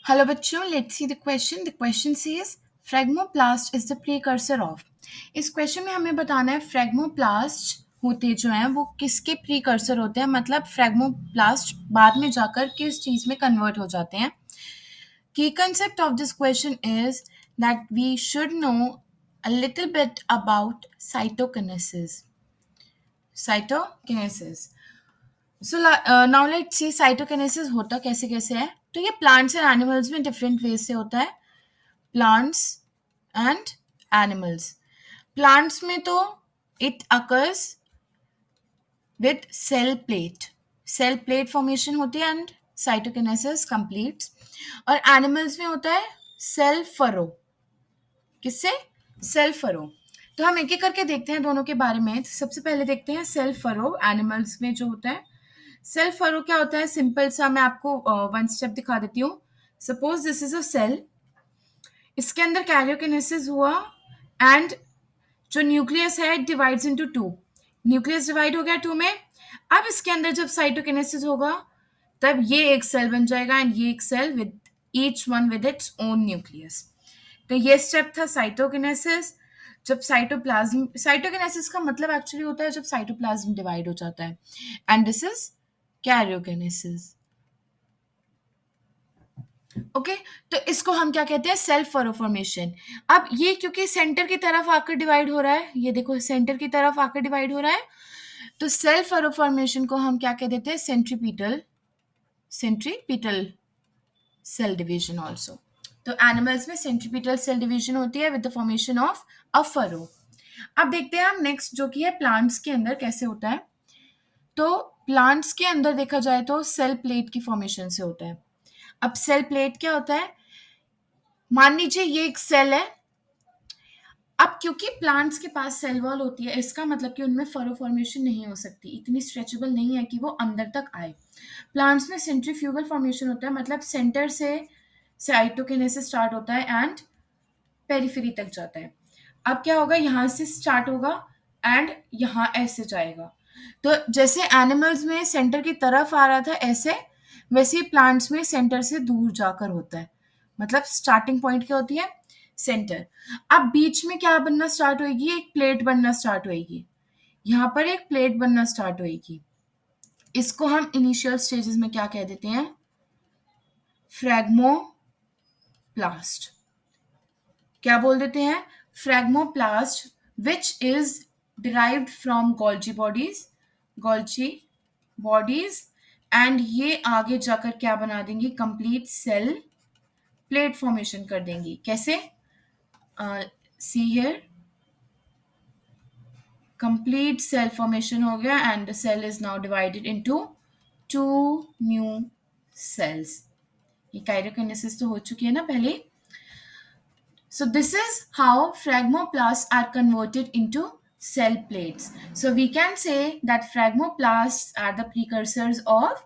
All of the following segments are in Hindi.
Hello बच्चों, let's see the question. The question says phragmoplast is the precursor of. इस क्वेश्चन में हमें बताना है फ्रेगमोप्लास्ट होते जो हैं वो किसके प्रीकर्सर होते हैं, मतलब फ्रेगमोप्लास्ट बाद में जाकर किस चीज में कन्वर्ट हो जाते हैं. Key concept of this question is that we should know a little bit about cytokinesis. Cytokinesis. So now let's see cytokinesis होता कैसे कैसे है. तो ये प्लांट्स एंड एनिमल्स में डिफरेंट वेज से होता है. Plants and animals. प्लांट्स में तो it occurs with cell plate formation होती है एंड साइटोकिनेसिस कंप्लीट्स. और एनिमल्स में होता है सेल फरो. किससे? Cell furrow. तो हम एक एक करके देखते हैं दोनों के बारे में. सबसे पहले देखते हैं सेल फरो एनिमल्स में जो होता है. सेल फरो क्या होता है? सिंपल सा मैं आपको वन स्टेप दिखा देती हूँ. Suppose this is a cell. इसके अंदर कैरियोकिनेसिस हुआ एंड जो न्यूक्लियस है it divides into two. Nucleus divide हो गया टू में. अब इसके अंदर जब साइटोकिनेसिस होगा तब ये एक सेल बन जाएगा एंड ये एक cell with each one with its own nucleus. तो ये स्टेप था साइटोकिनेसिस. जब साइटोकिनेसिस का मतलब एक्चुअली होता है जब साइटोप्लाज्म डिवाइड हो जाता है and this is karyokinesis. Okay तो इसको हम क्या कहते हैं? Cell formation. अब ये क्योंकि सेंटर की तरफ आकर डिवाइड हो रहा है, ये देखो सेंटर की तरफ आकर डिवाइड हो रहा है, तो सेल फॉर्मेशन को हम क्या कह देते हैं? Centripetal cell division also. तो एनिमल्स में सेंट्रीपीटल सेल डिवीजन होती है with the formation of a furrow. अब देखते हैं हम नेक्स्ट जो कि है प्लांट्स के अंदर कैसे होता है. तो प्लांट्स के अंदर देखा जाए तो सेल प्लेट की फॉर्मेशन से होता है. अब सेल प्लेट क्या होता है? मान लीजिए ये एक सेल है. अब क्योंकि प्लांट्स के पास सेल वॉल होती है इसका मतलब कि उनमें फरो फॉर्मेशन नहीं हो सकती, इतनी स्ट्रेचेबल नहीं है कि वो अंदर तक आए. प्लांट्स में सेंट्रीफ्यूगल फॉर्मेशन होता है, मतलब सेंटर से साइटोकिनेसिस स्टार्ट होता है एंड पेरिफेरी तक जाता है. अब क्या होगा? यहाँ से स्टार्ट होगा एंड यहाँ ऐसे जाएगा. तो जैसे एनिमल्स में सेंटर की तरफ आ रहा था ऐसे, वैसे ही प्लांट्स में सेंटर से दूर जाकर होता है. मतलब स्टार्टिंग पॉइंट क्या होती है? सेंटर. अब बीच में क्या बनना स्टार्ट होएगी? एक प्लेट बनना स्टार्ट होएगी. यहाँ पर एक प्लेट बनना स्टार्ट होएगी. इसको हम इनिशियल स्टेजेस में क्या कह देते हैं? फ्रैग्मोप्लास्ट. क्या बोल देते हैं? Phragmoplast which is derived from Golgi bodies and ये आगे जाकर क्या बना देंगी? कंप्लीट सेल प्लेट फॉर्मेशन कर देंगी. कैसे? See here, complete cell formation हो गया and the cell is now divided into two new cells. ये कैरियोकिनेसिस तो हो चुकी है ना पहले. So this is how phragmoplasts are converted into cell plates. So we can say that phragmoplasts are the precursors of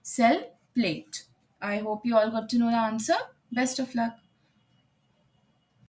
cell plate. I hope you all got to know the answer. Best of luck.